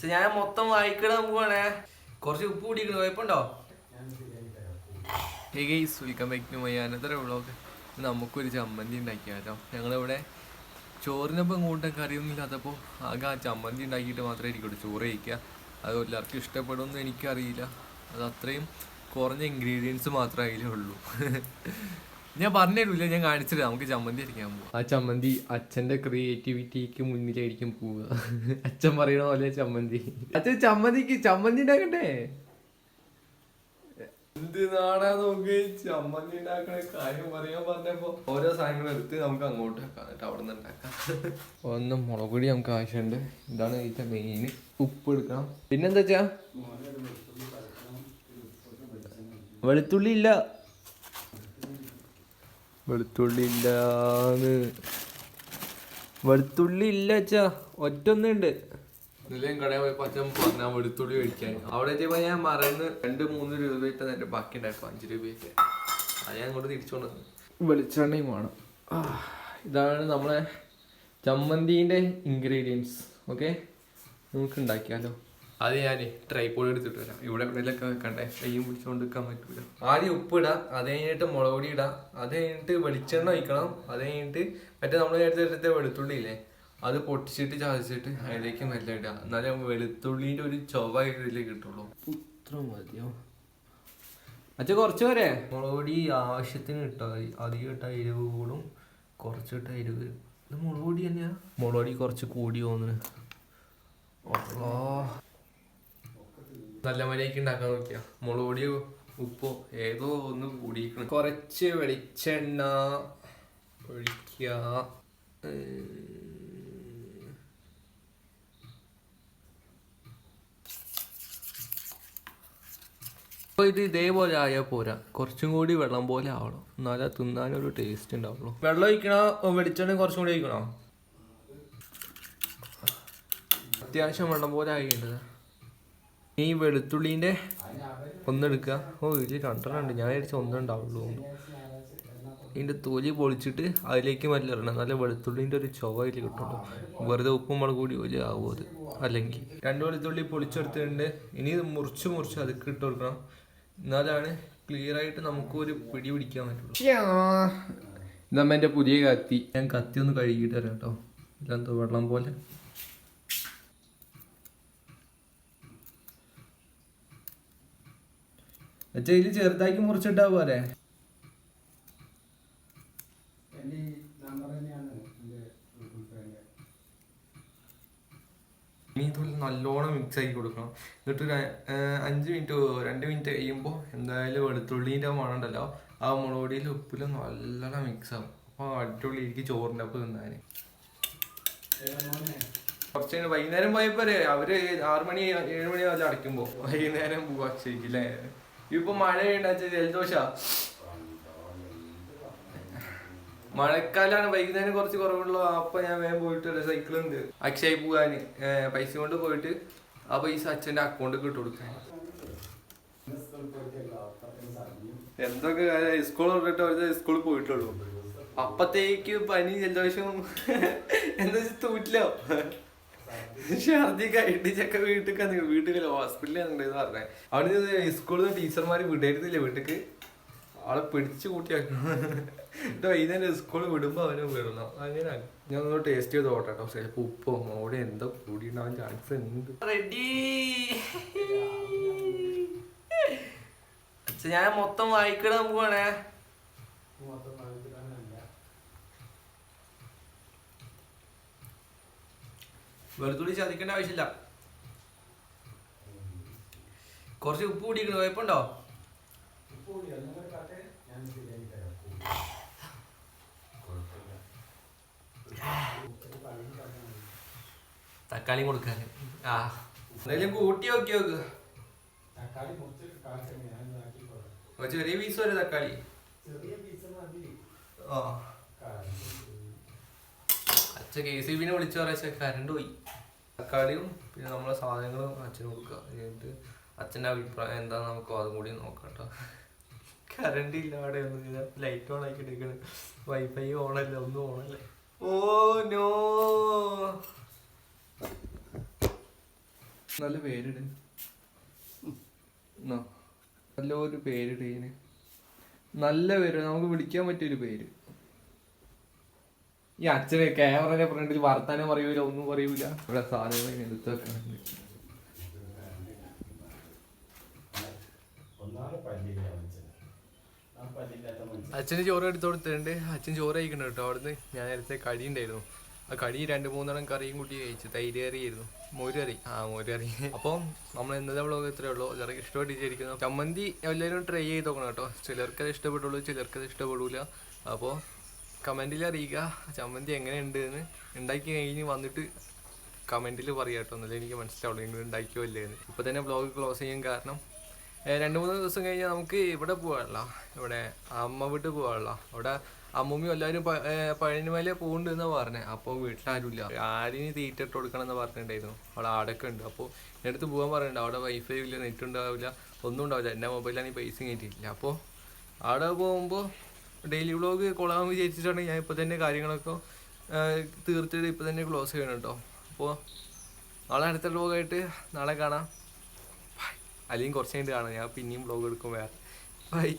ഞാൻ മൊത്തം വായിക്കണം പോവാണേ. കുറച്ച് ഉപ്പ് കൂടിക്കണം, കുഴപ്പമുണ്ടോ? വ്ളോഗ്. നമുക്കൊരു ചമ്മന്തി ഉണ്ടാക്കിയാലോ. ഞങ്ങളിവിടെ ചോറിനൊപ്പം കൂട്ടാൻ കറിയൊന്നും ഇല്ലാത്തപ്പോൾ ആകെ ആ ചമ്മന്തി ഉണ്ടാക്കിയിട്ട് മാത്രമേ ഇരിക്കുള്ളൂ ചോറ് കഴിക്കുക. അത് എല്ലാവർക്കും ഇഷ്ടപ്പെടുമെന്ന് എനിക്കറിയില്ല. അത് അത്രയും കുറഞ്ഞ ഇൻഗ്രീഡിയൻസ് മാത്രമേ അതിലേ ഉള്ളൂ. ഞാൻ പറഞ്ഞിട്ടില്ല, ഞാൻ കാണിച്ചില്ല. നമുക്ക് ചമ്മന്തി അടിക്കാൻ പോവാം. ആ ചമ്മന്തി അച്ഛൻ്റെ ക്രിയേറ്റിവിറ്റിക്ക് മുന്നിലായിരിക്കും പോവുക. അച്ഛൻ പറയണ പോലെ ചമ്മന്തി. അച്ഛൻ ചമ്മന്തി ഉണ്ടാക്കണ്ടേ? എന്ത് നാടാ നോക്കി ചമ്മന്തി ഉണ്ടാക്കണ കാര്യം പറയാൻ പറഞ്ഞപ്പോ ഓരോ സാധനങ്ങൾ എടുത്ത് നമുക്ക് അങ്ങോട്ട് വെക്കാം, എന്നിട്ട് അവിടെ നിന്ന് ഉണ്ടാക്കാം. ഒന്ന് മുളക് പൊടി നമുക്ക് ആവശ്യമുണ്ട്. ഇതാണ് ഇതിന്റെ മെയിൻ. ഉപ്പ് എടുക്കണം. പിന്നെന്താ വെച്ചാ വെളുത്തുള്ളി ഇല്ല, വെളുത്തുള്ളി ഇല്ല അച്ഛാ. ഒറ്റൊന്നുണ്ട്. ഇതിലേയും കടയിൽ പോയപ്പോൾ അച്ഛൻ പറഞ്ഞാൽ വെളുത്തുള്ളി മേടിക്കാൻ. അവിടെ എത്തിയപ്പോൾ ഞാൻ മറന്ന് 2-3 രൂപയിട്ട് എൻ്റെ ബാക്കി ഉണ്ടാക്കും, 5 രൂപയ്ക്ക്. അത് ഞാൻ അങ്ങോട്ട് തിരിച്ചുകൊണ്ട് വെളിച്ചെണ്ണയും വേണം. ഇതാണ് നമ്മളെ ചമ്മന്തിൻ്റെ ഇൻഗ്രീഡിയൻസ്. ഓക്കെ, നമുക്ക് ഉണ്ടാക്കിയാലോ. അത് ഞാൻ ട്രൈപോഡ് എടുത്തിട്ട് വരാം. ഇവിടെ എവിടെയൊക്കെ വെക്കണ്ടേ, കയ്യും പിടിച്ചുകൊണ്ട് വെക്കാൻ പറ്റൂല. ആദ്യം ഉപ്പിടാം, അത് കഴിഞ്ഞിട്ട് മുളക് പൊടി ഇടാം, അത് കഴിഞ്ഞിട്ട് വെളിച്ചെണ്ണ ഒഴിക്കണം, അത് കഴിഞ്ഞിട്ട് മറ്റേ നമ്മൾ നേരത്തെ വെളുത്തുള്ളി ഇല്ലേ അത് പൊട്ടിച്ചിട്ട് ചതച്ചിട്ട് അതിലേക്ക് മെല്ലെ ഇടുക. എന്നാലും വെളുത്തുള്ളിൻ്റെ ഒരു ചൊവ ഇതിലേക്ക് കിട്ടുള്ളൂ. ഇത്ര മതിയോ അച്ഛൻ? കുറച്ച് വരെ മുളക് പൊടി ആവശ്യത്തിന് ഇട്ടാൽ മതി. അധികം ഇട്ടാൽ എരിവ് കൂടും, കുറച്ച് ഇട്ടാൽ എരിവ്. ഇത് മുളക് പൊടി തന്നെയാ. മുളക് പൊടി കുറച്ച് കൂടി തോന്നുന്നു. നല്ല മര്യാദയ്ക്ക് ഉണ്ടാക്കാൻ നോക്കിയാ മുളക് പൊടിയോ ഉപ്പോ ഏതോ ഒന്ന് കൂടിയിരിക്കണം. കുറച്ച് വെളിച്ചെണ്ണ ഒഴിക്കുക. അപ്പോൾ ഇത് ഇതേപോലെ ആയാൽ പോരാ, കുറച്ചും കൂടി വെള്ളം പോലെ ആവണം, എന്നാലേ തിന്നാനൊരു ടേസ്റ്റ് ഉണ്ടാവുള്ളൂ. വെള്ളം ഒഴിക്കണോ വെളിച്ചെണ്ണ കുറച്ചും കൂടി ഒഴിക്കണോ? അത്യാവശ്യം വെള്ളം പോലെ ആയിട്ടുണ്ട്. ഈ വെളുത്തുള്ളീൻ്റെ ഒന്നെടുക്കുക. ഇതിൽ 2 ഉണ്ട്, ഞാൻ വിചാരിച്ച ഒന്നുണ്ടാവുള്ളൂ. ഇതിൻ്റെ തൊലി പൊളിച്ചിട്ട് അതിലേക്ക് മല്ലിടണം, നല്ല വെളുത്തുള്ളിൻ്റെ ഒരു ചൊവ അതിൽ കിട്ടുള്ളൂ. വെറുതെ ഉപ്പും മുളക് കൂടി പോലെ ആവും അത്. അല്ലെങ്കിൽ 2 വെളുത്തുള്ളി പൊളിച്ചെടുത്തിട്ടുണ്ട്. ഇനി ഇത് മുറിച്ച് അതൊക്കെ ഇട്ട് കൊടുക്കണം, എന്നാലാണ് ക്ലിയർ ആയിട്ട് നമുക്കൊരു പിടി പിടിക്കാൻ പറ്റുള്ളൂ. ഇതമ്മ എൻ്റെ പുതിയ കത്തി. ഞാൻ കത്തി ഒന്ന് കഴുകിയിട്ട് തരാം കേട്ടോ. ഇല്ലെന്തോ വെള്ളം പോലെ. അച്ഛാ ഇതിൽ ചെറുതാക്കി മുറിച്ചിട്ടാ പോരെ? ഇനി ഇതുപോലെ നല്ലോണം മിക്സ് ആക്കി കൊടുക്കണം. എന്നിട്ട് 5 മിനിറ്റ് 2 മിനിറ്റ് കഴിയുമ്പോൾ എന്തായാലും വെളുത്തുള്ളീൻ്റെ മണം ഉണ്ടല്ലോ, ആ മുളക് പൊടിയിലും ഉപ്പിലും നല്ലോണം മിക്സ് ആവും. അപ്പോൾ അടിപൊളി എനിക്ക് ചോറിൻ്റെ ഒപ്പം തിന്നാൻ. കുറച്ച് വൈകുന്നേരം പോയപ്പോ അവര് 6 മണി 7 മണി വല്ല അടയ്ക്കുമ്പോ വൈകുന്നേരം പോവാ ശരിക്കില്ലേ. ഇപ്പൊ മഴയുണ്ടാച്ച ജലദോഷ. മഴക്കാലാണ്, വൈകുന്നേരം കുറച്ച് കുറവുള്ളൂ. അപ്പൊ ഞാൻ വേഗം പോയിട്ട് സൈക്കിളുണ്ട് അക്ഷയ പോവാന് പൈസ കൊണ്ട് പോയിട്ട് ആ പൈസ അച്ഛൻ്റെ അക്കൗണ്ടിൽ ഇട്ട് കൊടുക്കാൻ. എന്തൊക്കെ സ്കൂൾ തൊട്ടിട്ട് ഒരു സ്കൂളിൽ പോയിട്ടുള്ളൂ. അപ്പത്തേക്ക് പനി ജലദോഷം എന്താ വെച്ചാൽ തൂറ്റിലോ ഛർദിക്കായിട്ട് ചെക്ക വീട്ടിൽ ഹോസ്പിറ്റലിൽ പറഞ്ഞേ. അവിടെ സ്കൂളിൽ നിന്ന് ടീച്ചർമാര് വിടരുന്നില്ല വീട്ടിക്ക്, ആളെ പിടിച്ചു കൂട്ടിയാക്കണം. വൈകുന്നേരം സ്കൂളിൽ വിടുമ്പോ അവനെ വിടണം. അങ്ങനെ ഞാൻ ഒന്ന് ടേസ്റ്റ് ചെയ്ത് നോക്കട്ടോ. ചിലപ്പോ ഉപ്പോ മോടെ എന്തോ കൂടി ഉണ്ടാവാൻ ചാൻസ് ഉണ്ട്. റെഡി. ഞാൻ മൊത്തം വായിക്കണം പോവാണേ. വെളുത്തുള്ളി ചതിക്കേണ്ട ആവശ്യമില്ല. കുറച്ച് ഉപ്പ് കൂടിക്കണം, കുഴപ്പമുണ്ടോ? തക്കാളി കൊടുക്കാൻ എന്തായാലും കൂട്ടി നോക്കി നോക്ക്. ചെറിയ പീസ് വരെ തക്കാളി. അച്ഛൻ KCB വിളിച്ചു പറയാ കറണ്ട് പോയി. തക്കാളിയും പിന്നെ നമ്മളെ സാധനങ്ങളും അച്ഛന് കൊടുക്കുക. എന്നിട്ട് അച്ഛൻ്റെ അഭിപ്രായം എന്താന്ന് നമുക്ക് അതും കൂടി നോക്കാം കേട്ടോ. കറണ്ട് ഇല്ല അവിടെ ഒന്നും. ലൈറ്റ് ഓൺ ആക്കി എടുക്കണം. വൈഫൈ ഓണല്ല, ഒന്നും ഓണല്ലേ. Oh no. നല്ല പേരിട്, നല്ലൊരു പേരിട് ഇതിന്. നല്ല പേര്, നമുക്ക് വിളിക്കാൻ പറ്റിയൊരു പേര്. ഈ അച്ഛനെ ക്യാമറയുടെ ഫ്രണ്ടിൽ വർത്താനം പറയൂല, ഒന്നും പറയൂല. ഇവിടെ സാധനങ്ങൾ എടുത്ത് വെക്കാനുണ്ട്. അച്ഛന് ചോറ് എടുത്ത് കൊടുത്തിട്ടുണ്ട്. അച്ഛൻ ചോറ് കഴിക്കണം കേട്ടോ. അവിടുന്ന് ഞാൻ നേരത്തെ കടി ഉണ്ടായിരുന്നു. ആ കടി 2-3 കറിയും കൂട്ടി കഴിച്ചു. തൈര് കറിയായിരുന്നു, മോരുകറി. മോരുകറി. അപ്പോൾ നമ്മൾ ഇന്നത്തെ വ്ളോഗ് ഇത്രയേ ഉള്ളൂ. എല്ലാവർക്കും ഇഷ്ടപ്പെട്ടിരിക്കുന്നു. ചമ്മന്തി എല്ലാവരും ട്രൈ ചെയ്ത് നോക്കണം കേട്ടോ. ചിലർക്കത് ഇഷ്ടപ്പെട്ടുള്ളൂ, ചിലർക്കത് ഇഷ്ടപ്പെടില്ല. അപ്പോൾ കമൻറ്റിൽ അറിയിക്കുക ചമ്മന്തി എങ്ങനെയുണ്ട് എന്ന്. ഉണ്ടാക്കി കഴിഞ്ഞ് വന്നിട്ട് കമൻറ്റിൽ പറയാം കേട്ടോ. എന്നാലും എനിക്ക് മനസ്സിലാവുള്ളൂ നിങ്ങൾ ഉണ്ടാക്കിയോ ഇല്ലേന്ന്. ഇപ്പോൾ തന്നെ വ്ളോഗ് ക്ലോസ് ചെയ്യാൻ കാരണം 2-3 ദിവസം കഴിഞ്ഞാൽ നമുക്ക് ഇവിടെ പോകാനുള്ള, ഇവിടെ അമ്മ വീട്ടിൽ പോകാനുള്ള. അവിടെ അമ്മൂമ്മയും എല്ലാവരും പഴനിമല പോകുന്നുണ്ട് എന്നാണ് പറഞ്ഞത്. അപ്പോൾ വീട്ടിലാരുമില്ല, ആരിന് തീറ്റ ഇട്ട് കൊടുക്കണം എന്ന് പറഞ്ഞിട്ടുണ്ടായിരുന്നു. അവിടെ ആടൊക്കെ ഉണ്ട്. അപ്പോൾ എൻ്റെ അടുത്ത് പോകാൻ പറഞ്ഞിട്ടുണ്ട്. അവിടെ വൈഫൈ ഇല്ല, നെറ്റ് ഉണ്ടാവില്ല, ഒന്നും ഉണ്ടാവില്ല. എൻ്റെ മൊബൈലാണെങ്കിൽ പൈസ കയറ്റിയിട്ടില്ല. അപ്പോൾ അവിടെ പോകുമ്പോൾ ഡെയിലി വ്ളോഗ് കൊള്ളാൻ വിചാരിച്ചിട്ടാണ് ഞാൻ ഇപ്പോൾ തന്നെ കാര്യങ്ങളൊക്കെ തീർത്തിട്ട് ഇപ്പോൾ തന്നെ ക്ലോസ് ചെയ്യണം കേട്ടോ. അപ്പോൾ നാളെ അടുത്ത വ്ളോഗായിട്ട് നാളെ കാണാം. അല്ലെങ്കിൽ കുറച്ച് കഴിഞ്ഞിട്ട് കാണാം. ഞാൻ പിന്നെയും വ്ളോഗ് എടുക്കും വേറെ. ബൈ.